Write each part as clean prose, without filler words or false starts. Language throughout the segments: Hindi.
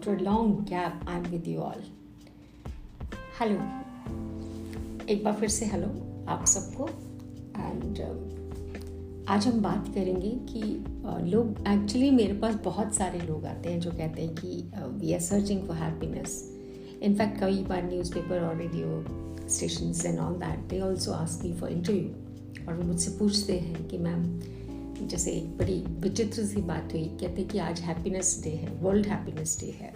after a long gap, I'm with you all. Hello, एक बार फिर से हेलो आप सबको। एंड आज हम बात करेंगे कि लोग एक्चुअली मेरे पास बहुत सारे लोग आते हैं जो कहते हैं कि we are searching for happiness. In fact कई बार न्यूज़पेपर और radio stations and all that they also ask me for interview, और वो मुझसे पूछते हैं कि मैम, जैसे एक बड़ी विचित्र सी बात हुई, कहते कि आज हैप्पीनेस डे है, वर्ल्ड हैप्पीनेस डे है,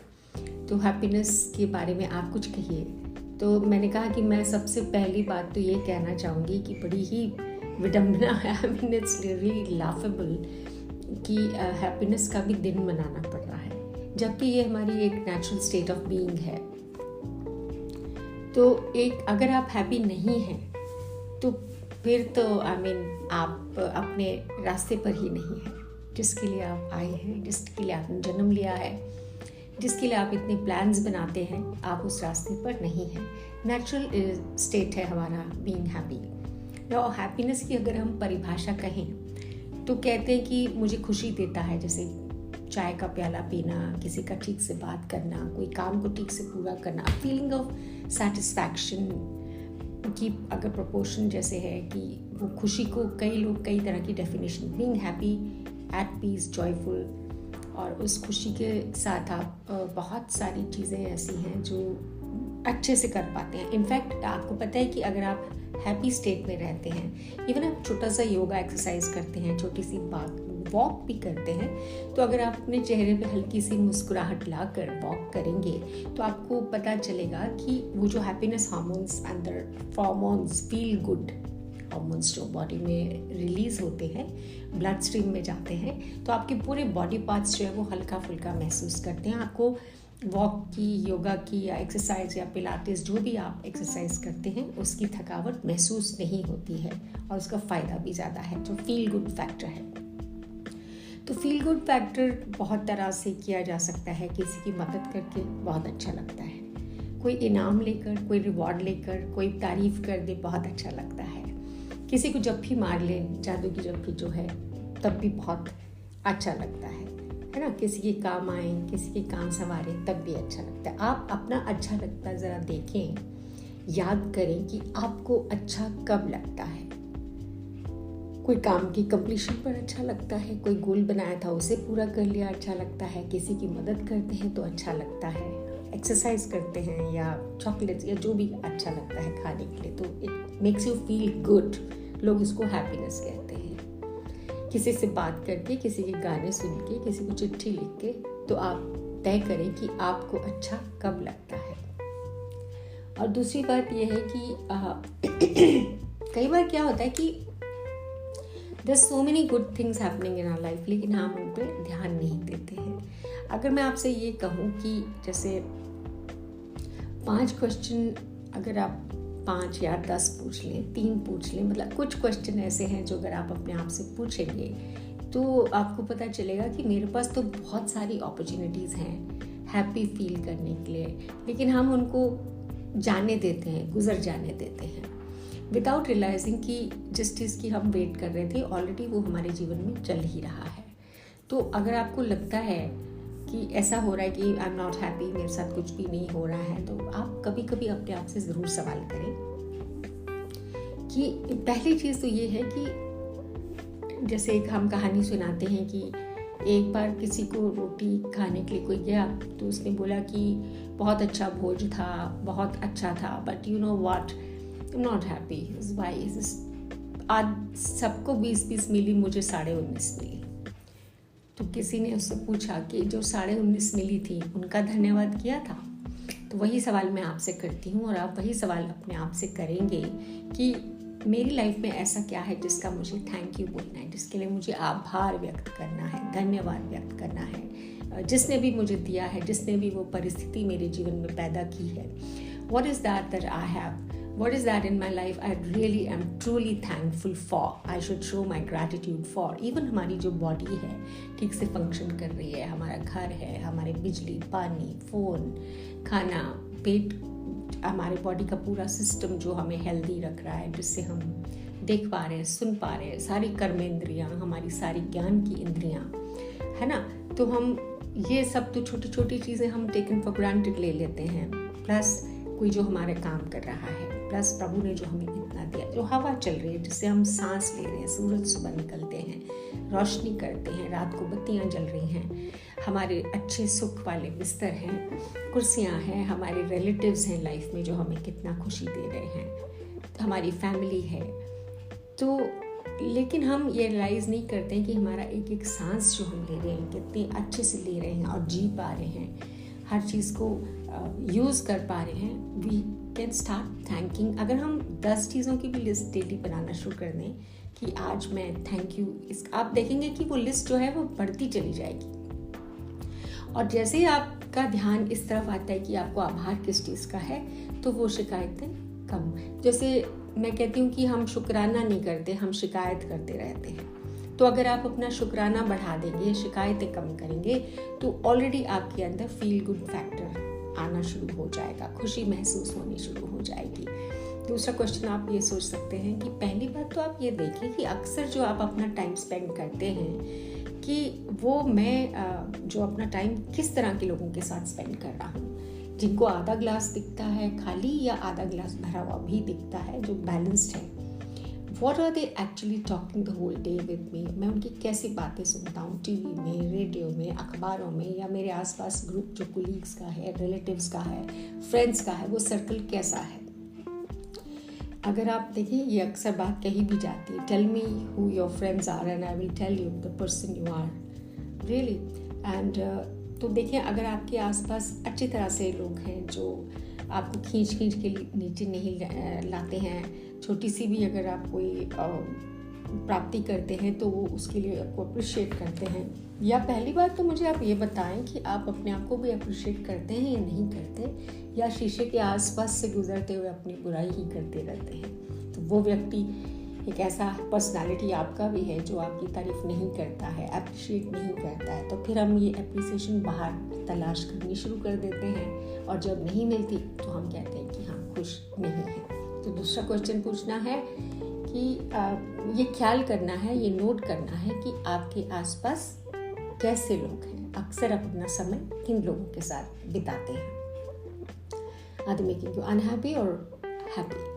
तो हैप्पीनेस के बारे में आप कुछ कहिए। तो मैंने कहा कि मैं सबसे पहली बात तो ये कहना चाहूँगी कि बड़ी ही विडम्बना है, I mean it's really laughable कि हैप्पीनेस का भी दिन मनाना पड़ रहा है, जबकि ये हमारी एक नेचुरल स्टेट ऑफ बीइंग है। तो एक अगर आप हैप्पी नहीं हैं तो फिर तो आई मीन आप अपने रास्ते पर ही नहीं हैं, जिसके लिए आप आए हैं, जिसके लिए आपने जन्म लिया है, जिसके लिए आप इतने प्लान्स बनाते हैं, आप उस रास्ते पर नहीं हैं। नेचुरल स्टेट है हमारा बीइंग हैप्पी। और हैप्पीनेस की अगर हम परिभाषा कहें तो कहते हैं कि मुझे खुशी देता है, जैसे चाय का प्याला पीना, किसी का ठीक से बात करना, कोई काम को ठीक से पूरा करना, फीलिंग ऑफ सेटिस्फैक्शन की अगर प्रोपोर्शन जैसे है कि वो खुशी को कई लोग कई तरह की definition, being happy, at peace, joyful, और उस खुशी के साथ आप बहुत सारी चीज़ें ऐसी हैं जो अच्छे से कर पाते हैं। इनफैक्ट आपको पता है कि अगर आप हैप्पी स्टेट में रहते हैं, इवन आप छोटा सा योगा एक्सरसाइज करते हैं, छोटी सी वॉक भी करते हैं, तो अगर आप अपने चेहरे पे हल्की सी मुस्कुराहट लाकर वॉक करेंगे तो आपको पता चलेगा कि वो जो हैप्पीनेस हार्मोन्स अंदर, हार्मोन्स, फील गुड हार्मोन्स जो बॉडी में रिलीज होते हैं, ब्लड स्ट्रीम में जाते हैं, तो आपके पूरे बॉडी पार्ट्स जो है वो हल्का फुल्का महसूस करते हैं। आपको वॉक की, योगा की या एक्सरसाइज या पिलाटेस, जो भी आप एक्सरसाइज करते हैं, उसकी थकावट महसूस नहीं होती है और उसका फ़ायदा भी ज़्यादा है, जो फील गुड फैक्टर है। तो फील गुड फैक्टर बहुत तरह से किया जा सकता है। किसी की मदद करके बहुत अच्छा लगता है, कोई इनाम लेकर, कोई रिवॉर्ड लेकर, कोई तारीफ़ कर दे, बहुत अच्छा लगता है। किसी को जब भी मार ले, जादू की जब भी जो है, तब भी बहुत अच्छा लगता है ना। किसी के काम आए, किसी के काम संवारे, तब भी अच्छा लगता है। आप अपना अच्छा लगता ज़रा देखें, याद करें कि आपको अच्छा कब लगता है। कोई काम की कंप्लीशन पर अच्छा लगता है, कोई गोल बनाया था उसे पूरा कर लिया, अच्छा लगता है। किसी की मदद करते हैं तो अच्छा लगता है, एक्सरसाइज करते हैं या चॉकलेट्स या जो भी अच्छा लगता है खाने के लिए, तो it makes you feel good. लोग इसको हैप्पीनेस कहते हैं। किसी से बात करके, किसी के गाने सुन के, किसी को चिट्ठी लिख के, तो आप तय करें कि आपको अच्छा कब लगता है। और दूसरी बात यह है कि कई बार क्या होता है कि there's so many good things happening in our life, लेकिन हम उन पर ध्यान नहीं देते हैं। अगर मैं आपसे ये कहूँ कि जैसे 5 क्वेश्चन अगर आप 5 या 10 पूछ लें, 3 पूछ लें, मतलब कुछ क्वेश्चन ऐसे हैं जो अगर आप अपने आप से पूछेंगे तो आपको पता चलेगा कि मेरे पास तो बहुत सारी अपॉर्चुनिटीज़ हैं हैप्पी फील करने के लिए, लेकिन हम उनको जाने देते हैं, गुजर जाने देते हैं, विदाउट रियलाइजिंग कि जिस चीज़ की हम वेट कर रहे थे ऑलरेडी वो हमारे जीवन में चल ही रहा है। तो अगर आपको लगता है कि ऐसा हो रहा है कि आई एम नॉट हैप्पी, मेरे साथ कुछ भी नहीं हो रहा है, तो आप कभी कभी अपने आप से ज़रूर सवाल करें कि पहली चीज़ तो ये है कि जैसे एक हम कहानी सुनाते हैं कि एक बार किसी को रोटी खाने के लिए कोई गया, तो उसने बोला कि बहुत अच्छा भोज था, बहुत अच्छा था, but you know what, I am not happy, why is this. आज सबको 20-20 मिली, मुझे 19.5 मिली। तो किसी ने उससे पूछा कि जो 19.5 मिली थी उनका धन्यवाद किया था। तो वही सवाल मैं आपसे करती हूँ और आप वही सवाल अपने आप से करेंगे कि मेरी लाइफ में ऐसा क्या है जिसका मुझे थैंक यू बोलना है, जिसके लिए मुझे आभार व्यक्त करना है, धन्यवाद व्यक्त करना है, जिसने भी मुझे दिया है, जिसने भी वो परिस्थिति मेरे जीवन में पैदा की है। What is that I have? What is that in my life I really am truly thankful for? I should show my gratitude for. Even हमारी जो बॉडी है ठीक से फंक्शन कर रही है, हमारा घर है, हमारे बिजली, पानी, फ़ोन, खाना, पेट, हमारे बॉडी का पूरा सिस्टम जो हमें हेल्दी रख रहा है, जिससे हम देख पा रहे हैं, सुन पा रहे हैं, सारी कर्मेंद्रियाँ, हमारी सारी ज्ञान की इंद्रियाँ, है ना। तो हम ये सब तो छोटी छोटी चीज़ें हम टेकन फॉर ग्रांटेड ले लेते हैं, प्लस कोई जो हमारे काम कर रहा है, प्लस प्रभु ने जो हमें इतना दिया, जो हवा चल रही है जिससे हम सांस ले रहे हैं, सूरज सुबह निकलते हैं, रोशनी करते हैं, रात को बत्तियां जल रही हैं, हमारे अच्छे सुख वाले बिस्तर हैं, कुर्सियां हैं, हमारे रिलेटिव्स हैं लाइफ में जो हमें कितना खुशी दे रहे हैं, हमारी फैमिली है। तो लेकिन हम ये रियलाइज़ नहीं करते हैं कि हमारा एक एक सांस जो हम ले रहे हैं कितने अच्छे से ले रहे हैं और जी पा रहे हैं, हर चीज़ को यूज़ कर पा रहे हैं। We can start thanking. अगर हम 10 चीज़ों की भी लिस्ट डेली बनाना शुरू कर दें कि आज मैं थैंक यू, आप देखेंगे कि वो लिस्ट जो है वो बढ़ती चली जाएगी। और जैसे ही आपका ध्यान इस तरफ आता है कि आपको आभार किस चीज़ का है, तो वो शिकायतें कम। जैसे मैं कहती हूँ कि हम शुक्राना नहीं करते, हम शिकायत करते रहते हैं। तो अगर आप अपना शुक्राना बढ़ा देंगे, शिकायतें कम करेंगे, तो ऑलरेडी आपके अंदर फील गुड फैक्टर आना शुरू हो जाएगा, खुशी महसूस होनी शुरू हो जाएगी। दूसरा क्वेश्चन आप ये सोच सकते हैं कि पहली बात तो आप ये देखें कि अक्सर जो आप अपना टाइम स्पेंड करते हैं कि वो मैं जो अपना टाइम किस तरह के लोगों के साथ स्पेंड कर रहा हूँ, जिनको आधा ग्लास दिखता है खाली या आधा ग्लास भरा हुआ भी दिखता है, जो बैलेंस्ड है। What are they actually talking the whole day with me? मैं उनकी कैसी बातें सुनता हूँ टीवी में, रेडियो में, अखबारों में, या मेरे आसपास ग्रुप जो कोलीग्स का है, रिलेटिव्स का है, फ्रेंड्स का है, वो सर्कल कैसा है। अगर आप देखिए ये अक्सर बात कही भी जाती है, tell me who your friends are and I will tell you the person you are really. And तो देखिए अगर आपके आसपास अच्छी तरह से लोग हैं जो आपको खींच के नीचे नहीं लाते हैं, छोटी सी भी अगर आप कोई प्राप्ति करते हैं तो वो उसके लिए आपको अप्रिशिएट करते हैं, या पहली बात तो मुझे आप ये बताएं कि आप अपने आप को भी अप्रिशिएट करते हैं या नहीं करते, या शीशे के आसपास से गुजरते हुए अपनी बुराई ही करते रहते हैं। तो वो व्यक्ति एक ऐसा पर्सनालिटी आपका भी है जो आपकी तारीफ नहीं करता है, अप्रिशिएट नहीं करता है, तो फिर हम ये अप्रिसिएशन बाहर तलाश करनी शुरू कर देते हैं, और जब नहीं मिलती तो हम कहते हैं कि हाँ खुश नहीं है। तो दूसरा क्वेश्चन पूछना है कि ये ख्याल करना है, ये नोट करना है कि आपके आसपास कैसे लोग हैं, अक्सर आप अपना समय किन लोगों के साथ बिताते हैं। Are they making you unhappy और हैप्पी।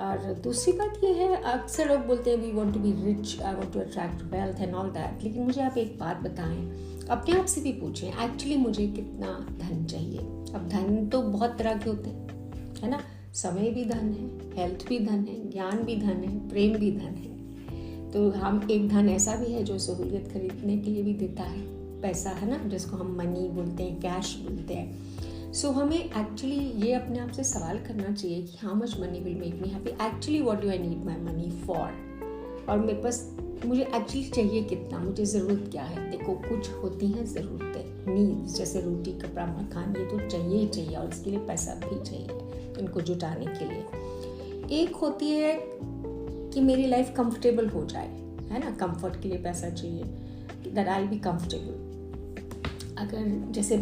और दूसरी बात ये है, अक्सर लोग बोलते हैं we want to be rich, I want to attract wealth and all that, लेकिन मुझे आप एक बात बताएं, अपने आप से भी पूछें एक्चुअली मुझे कितना धन चाहिए। अब धन तो बहुत तरह के होते हैं, है ना, समय भी धन है, हेल्थ भी धन है, ज्ञान भी धन है, प्रेम भी धन है। तो हम एक धन ऐसा भी है जो सहूलियत खरीदने के लिए भी देता है, पैसा, है ना, जिसको हम मनी बोलते हैं, कैश बोलते हैं। सो हमें एक्चुअली ये अपने आप से सवाल करना चाहिए कि how much money will make me happy, actually what do I need my money for, और मेरे पास मुझे एक्चुअली चाहिए कितना, मुझे ज़रूरत क्या है। देखो कुछ होती हैं ज़रूरतें, नीड्स, जैसे रोटी कपड़ा मकान, ये तो चाहिए ही चाहिए और इसके लिए पैसा भी चाहिए इनको जुटाने के लिए। एक होती है कि मेरी लाइफ कंफर्टेबल हो जाए, है ना, कंफर्ट के लिए पैसा चाहिए, that I will be comfortable. अगर जैसे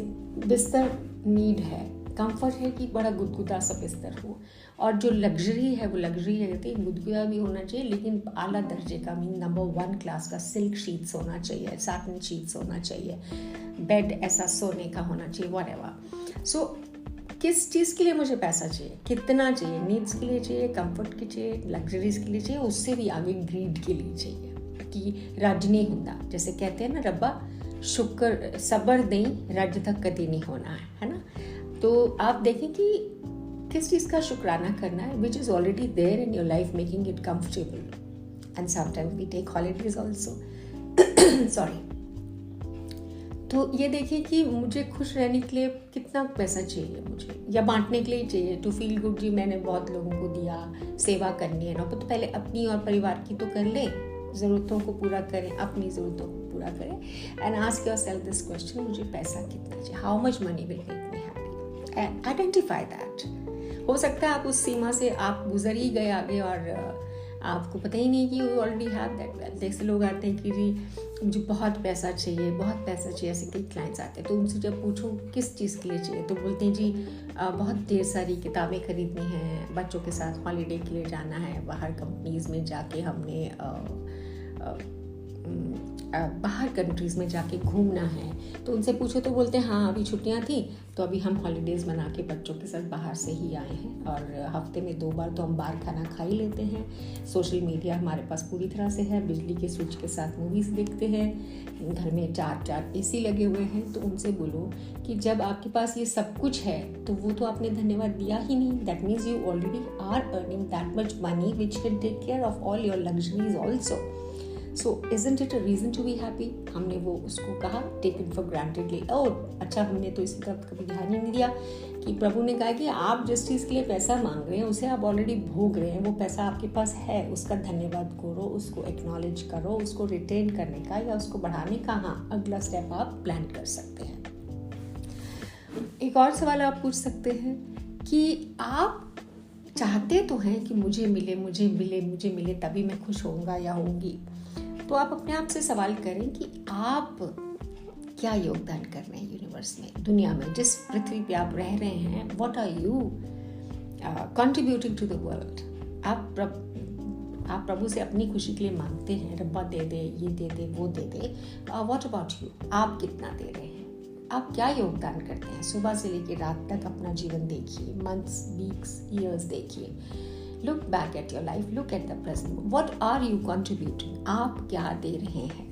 बिस्तर नीड है, कंफर्ट है कि बड़ा गुदगुदा सा बिस्तर हो, और जो लग्जरी है वो लग्जरी है, कहते हैं गुदगुदा भी होना चाहिए लेकिन आला दर्जे का, मीन नंबर 1 क्लास का सिल्क शीट्स होना चाहिए, साटन शीट्स होना चाहिए, बेड ऐसा सोने का होना चाहिए, व्हाटएवर। सो किस चीज़ के लिए मुझे पैसा चाहिए, कितना चाहिए, नीड्स के लिए चाहिए, कंफर्ट के चाहिए, लग्जरीज के लिए चाहिए, उससे भी आगे ग्रीड के लिए चाहिए कि रज नहीं होता, जैसे कहते हैं ना, रब्बा शुक्र सबर नहीं रज तक कभी नहीं होना है ना। तो आप देखें कि किस चीज़ का शुक्राना करना है, which is already there in your life, making it comfortable. And sometimes we take holidays also, sorry. तो ये देखिए कि मुझे खुश रहने के लिए कितना पैसा चाहिए मुझे, या बांटने के लिए चाहिए, टू फील गुड, जी मैंने बहुत लोगों को दिया, सेवा करनी है ना, तो पहले अपनी और परिवार की तो कर लें, ज़रूरतों को पूरा करें, अपनी ज़रूरतों को पूरा करें। And ask yourself this question, मुझे पैसा कितना चाहिए, how much money will make me happy, and identify that. हो सकता है आप उस सीमा से आप गुजर ही गए आगे और आपको पता ही नहीं कि you already have that wealth. जैसे लोग आते हैं कि जी मुझे बहुत पैसा चाहिए, बहुत पैसा चाहिए, ऐसे कई क्लाइंट्स आते हैं, तो उनसे जब पूछो किस चीज़ के लिए चाहिए, तो बोलते हैं जी बहुत ढेर सारी किताबें खरीदनी हैं, बच्चों के साथ हॉलीडे के लिए जाना है, बाहर कंपनीज़ में जाके हमने बाहर कंट्रीज़ में जाके घूमना है, तो उनसे पूछो तो बोलते हैं हाँ अभी छुट्टियां थी तो अभी हम हॉलीडेज़ मना के बच्चों के साथ बाहर से ही आए हैं, और हफ्ते में 2 बार तो हम बाहर खाना खा ही लेते हैं। सोशल मीडिया हमारे पास पूरी तरह से है, बिजली के स्विच के साथ मूवीज़ देखते हैं, घर में 4 एसी लगे हुए हैं। तो उनसे बोलो कि जब आपके पास ये सब कुछ है तो वो तो आपने धन्यवाद दिया ही नहीं। That means you already are earning that much money which can take care of all your luxuries also. So isn't it a reason to be happy? हमने वो उसको कहा taken for grantedly। अच्छा, हमने तो इसी का कभी ध्यान ही नहीं दिया कि प्रभु ने कहा कि आप जिस चीज़ के लिए पैसा मांग रहे हैं उसे आप ऑलरेडी भोग रहे हैं, वो पैसा आपके पास है, उसका धन्यवाद करो, उसको एक्नॉलेज करो, उसको रिटेन करने का या उसको बढ़ाने का हाँ अगला स्टेप आप प्लान कर सकते हैं। एक और सवाल आप पूछ सकते हैं कि आप चाहते तो हैं कि मुझे मिले तभी मैं खुश होऊंगा या होंगी। तो आप अपने आप से सवाल करें कि आप क्या योगदान कर रहे हैं यूनिवर्स में, दुनिया में, जिस पृथ्वी पे आप रह रहे हैं। What are you contributing to the world. आप प्रभु से अपनी खुशी के लिए मांगते हैं, रब्बा दे दे, ये दे दे, वो दे दे। व्हाट अबाउट यू, आप कितना दे रहे हैं, आप क्या योगदान करते हैं। सुबह से लेकर रात तक अपना जीवन देखिए, मंथ्स, वीक्स, ईयर्स देखिए। Look back at your life, look at the present. What are you contributing? आप क्या दे रहे हैं।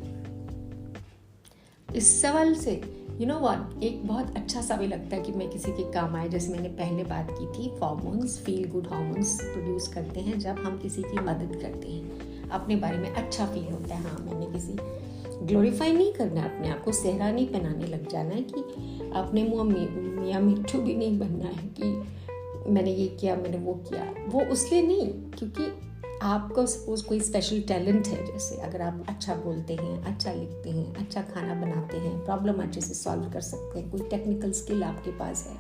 इस सवाल से you know what, एक बहुत अच्छा सा भी लगता है कि मैं किसी के काम आए। जैसे मैंने पहले बात की थी, hormones, feel good hormones produce करते हैं जब हम किसी की मदद करते हैं। अपने बारे में अच्छा फील होता है, हाँ मैंने किसी ग्लोरीफाई नहीं करना, अपने आप को सेहरा नहीं पहनाने लग जाना है कि अपने मुँह मियाँ मिट्ठू भी नहीं बनना है कि मैंने ये किया, मैंने वो किया। वो उसलिए नहीं, क्योंकि आपका सपोज कोई स्पेशल टैलेंट है, जैसे अगर आप अच्छा बोलते हैं, अच्छा लिखते हैं, अच्छा खाना बनाते हैं, प्रॉब्लम अच्छे से सॉल्व कर सकते हैं, कोई टेक्निकल स्किल आपके पास है,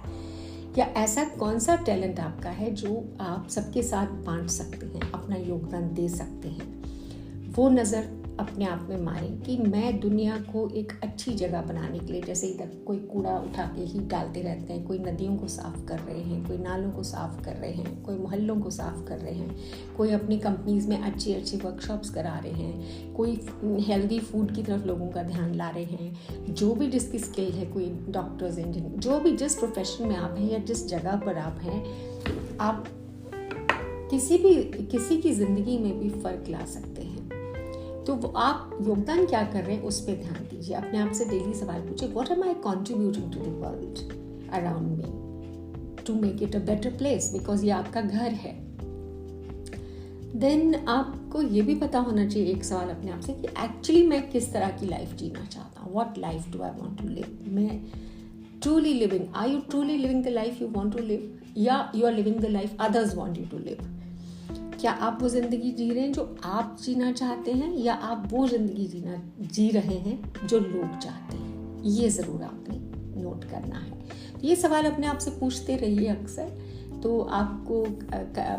या ऐसा कौन सा टैलेंट आपका है जो आप सबके साथ बांट सकते हैं, अपना योगदान दे सकते हैं। वो नज़र अपने आप में मारें कि मैं दुनिया को एक अच्छी जगह बनाने के लिए, जैसे इधर कोई कूड़ा उठा के ही डालते रहते हैं, कोई नदियों को साफ़ कर रहे हैं, कोई नालों को साफ़ कर रहे हैं, कोई मोहल्लों को साफ़ कर रहे हैं, कोई अपनी कंपनीज़ में अच्छी वर्कशॉप्स करा रहे हैं, कोई हेल्दी फूड की तरफ लोगों का ध्यान ला रहे हैं। जो भी जिसकी स्किल है, कोई डॉक्टर्स, इंजीनियर, जो भी जिस प्रोफेशन में आप हैं या जिस जगह पर आप हैं, आप किसी की ज़िंदगी में भी फ़र्क ला सकते हैं। तो वो आप योगदान क्या कर रहे हैं उस पर ध्यान दीजिए। अपने आप से डेली सवाल पूछिए, what am I contributing to the world around me to make it a better place, because ये आपका घर है। देन आपको ये भी पता होना चाहिए, एक सवाल अपने आप से, कि एक्चुअली मैं किस तरह की लाइफ जीना चाहता हूँ। What life do I want to live. मैं truly living, are you truly living the life you want to live, या you are living the life others want you to live. क्या आप वो ज़िंदगी जी रहे हैं जो आप जीना चाहते हैं, या आप वो ज़िंदगी जी रहे हैं जो लोग चाहते हैं। ये ज़रूर आपने नोट करना है। ये सवाल अपने आप से पूछते रहिए अक्सर, तो आपको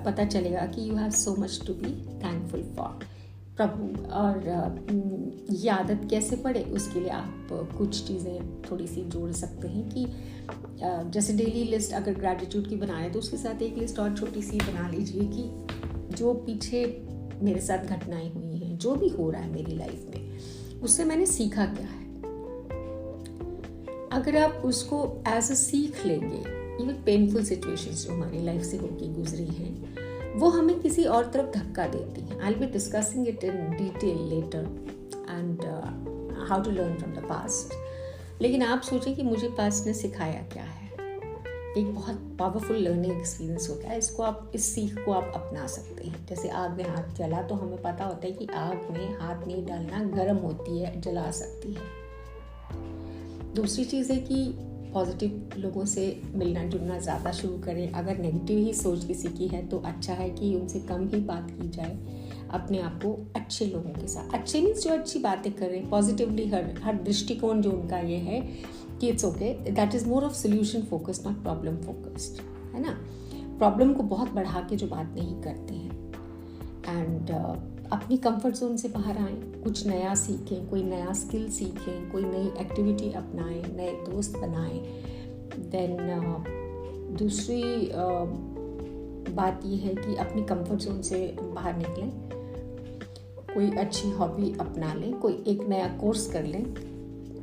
पता चलेगा कि you have so much to be thankful for प्रभु। और ये आदत कैसे पड़े, उसके लिए आप कुछ चीज़ें थोड़ी सी जोड़ सकते हैं कि जैसे डेली लिस्ट अगर ग्रैटिट्यूड की बनाए तो उसके साथ एक लिस्ट और छोटी सी बना लीजिए कि जो पीछे मेरे साथ घटनाएं हुई हैं, जो भी हो रहा है मेरी लाइफ में, उससे मैंने सीखा क्या है। अगर आप उसको एज अ सीख लेंगे, इवन पेनफुल सिचुएशंस जो हमारी लाइफ से होके गुजरी हैं, वो हमें किसी और तरफ धक्का देती हैं। I will be discussing it in detail later and how to learn from the past. लेकिन आप सोचें कि मुझे पास्ट ने सिखाया क्या है। एक बहुत पावरफुल लर्निंग एक्सपीरियंस होता है। इस सीख को आप अपना सकते हैं। जैसे आग में हाथ जला तो हमें पता होता है कि आग में हाथ नहीं डालना, गर्म होती है, जला सकती है। दूसरी चीज़ है कि पॉजिटिव लोगों से मिलना जुलना ज़्यादा शुरू करें। अगर नेगेटिव ही सोच किसी की है तो अच्छा है कि उनसे कम ही बात की जाए। अपने आप को अच्छे लोगों के साथ, अच्छे मीन्स जो अच्छी बातें करें, पॉजिटिवली हर दृष्टिकोण जो उनका ये है कि it's okay, that is more of solution focused not problem focused, है ना। प्रॉब्लम को बहुत बढ़ा के जो बात नहीं करते हैं। एंड अपनी कंफर्ट जोन से बाहर आएँ, कुछ नया सीखें, कोई नया स्किल सीखें, कोई नई एक्टिविटी अपनाएं, नए दोस्त बनाएं। देन दूसरी बात ये है कि अपनी कंफर्ट जोन से बाहर निकलें कोई अच्छी हॉबी अपना लें, कोई एक नया कोर्स कर लें।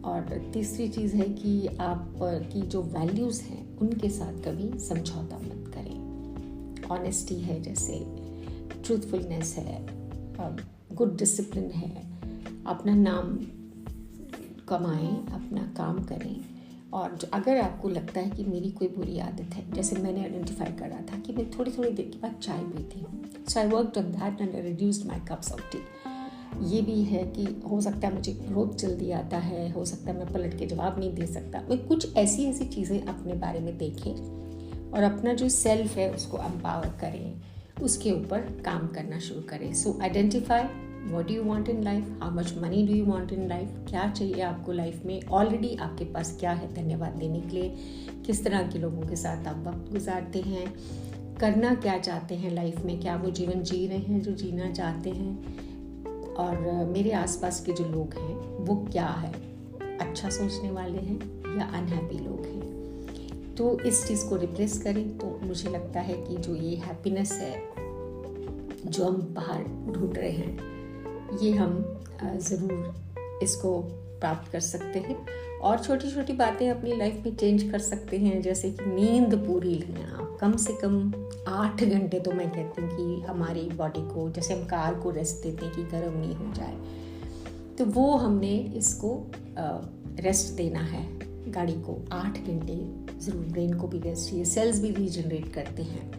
और तीसरी चीज़ है कि आप की जो वैल्यूज़ हैं उनके साथ कभी समझौता मत करें। ऑनेस्टी है, जैसे ट्रूथफुलनेस है, गुड डिसिप्लिन है, अपना नाम कमाएं, अपना काम करें। और अगर आपको लगता है कि मेरी कोई बुरी आदत है, जैसे मैंने आइडेंटिफाई करा था कि मैं थोड़ी थोड़ी देर के बाद चाय पीती हूँ, so I worked on that and I reduced my cups of tea. ये भी है कि हो सकता है मुझे क्रोध जल्दी आता है, हो सकता है मैं पलट के जवाब नहीं दे सकता। मैं कुछ ऐसी चीज़ें अपने बारे में देखें और अपना जो सेल्फ है उसको एम्पावर करें, उसके ऊपर काम करना शुरू करें। सो identify what do you want in life, how much money do you want in life, क्या चाहिए आपको लाइफ में, ऑलरेडी आपके पास क्या है धन्यवाद देने के लिए, किस तरह के लोगों के साथ आप वक्त गुजारते हैं, करना क्या चाहते हैं लाइफ में, क्या वो जीवन जी रहे हैं जो जीना चाहते हैं, और मेरे आसपास के जो लोग हैं वो क्या है, अच्छा सोचने वाले हैं या अनहैप्पी लोग हैं। तो इस चीज़ को रिप्लेस करें तो मुझे लगता है कि जो ये हैप्पीनेस है जो हम बाहर ढूंढ रहे हैं, ये हम ज़रूर इसको प्राप्त कर सकते हैं। और छोटी छोटी बातें अपनी लाइफ में चेंज कर सकते हैं, जैसे कि नींद पूरी लें आप, कम से कम 8 घंटे। तो मैं कहती हूँ कि हमारी बॉडी को, जैसे हम कार को रेस्ट देते हैं कि गर्म नहीं हो जाए, तो वो हमने इसको रेस्ट देना है गाड़ी को। 8 घंटे ज़रूर, ब्रेन को भी रेस्ट चाहिए, सेल्स भी रीजनरेट करते हैं।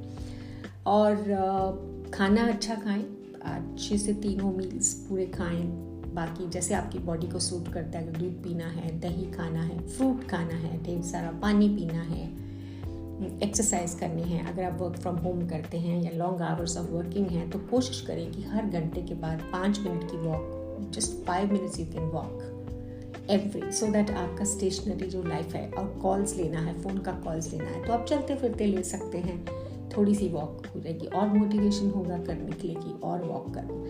और खाना अच्छा खाएं, अच्छे से तीनों मील्स पूरे खाएं। बाकी जैसे आपकी बॉडी को सूट करता है, अगर दूध पीना है, दही खाना है, फ्रूट खाना है, ढेर सारा पानी पीना है, एक्सरसाइज करनी है। अगर आप वर्क फ्रॉम होम करते हैं या लॉन्ग आवर्स ऑफ वर्किंग हैं, तो कोशिश करें कि हर घंटे के बाद 5 मिनट की walk, just 5 minutes you can walk every, so that आपका स्टेशनरी जो लाइफ है, और कॉल्स लेना है, फ़ोन का कॉल्स लेना है तो आप चलते फिरते ले सकते हैं, थोड़ी सी वॉक हो जाएगी और मोटिवेशन होगा करने के लिए कि और वॉक करो।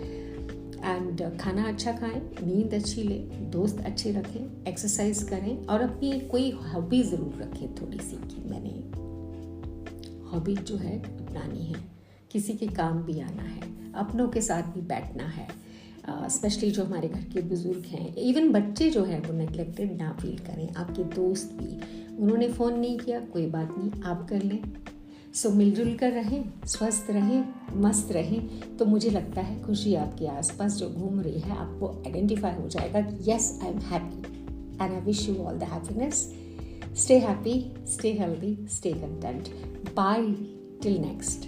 एंड खाना अच्छा खाएं, नींद अच्छी लें, दोस्त अच्छे रखें, एक्सरसाइज करें, और अपनी कोई हॉबी ज़रूर रखें थोड़ी सी, कि मैंने हॉबी जो है अपनानी है, किसी के काम भी आना है, अपनों के साथ भी बैठना है। स्पेशली जो हमारे घर के बुज़ुर्ग हैं, इवन बच्चे जो हैं वो नेग्लेक्टेड ना फील करें, आपके दोस्त भी, उन्होंने फ़ोन नहीं किया कोई बात नहीं, आप कर लें। सो मिलजुल कर रहें, स्वस्थ रहें, मस्त रहें, तो मुझे लगता है खुशी आपके आसपास जो घूम रही है आपको आइडेंटिफाई हो जाएगा कि yes I am happy, and I wish you all the happiness. Stay happy, stay healthy, stay content. Bye till next.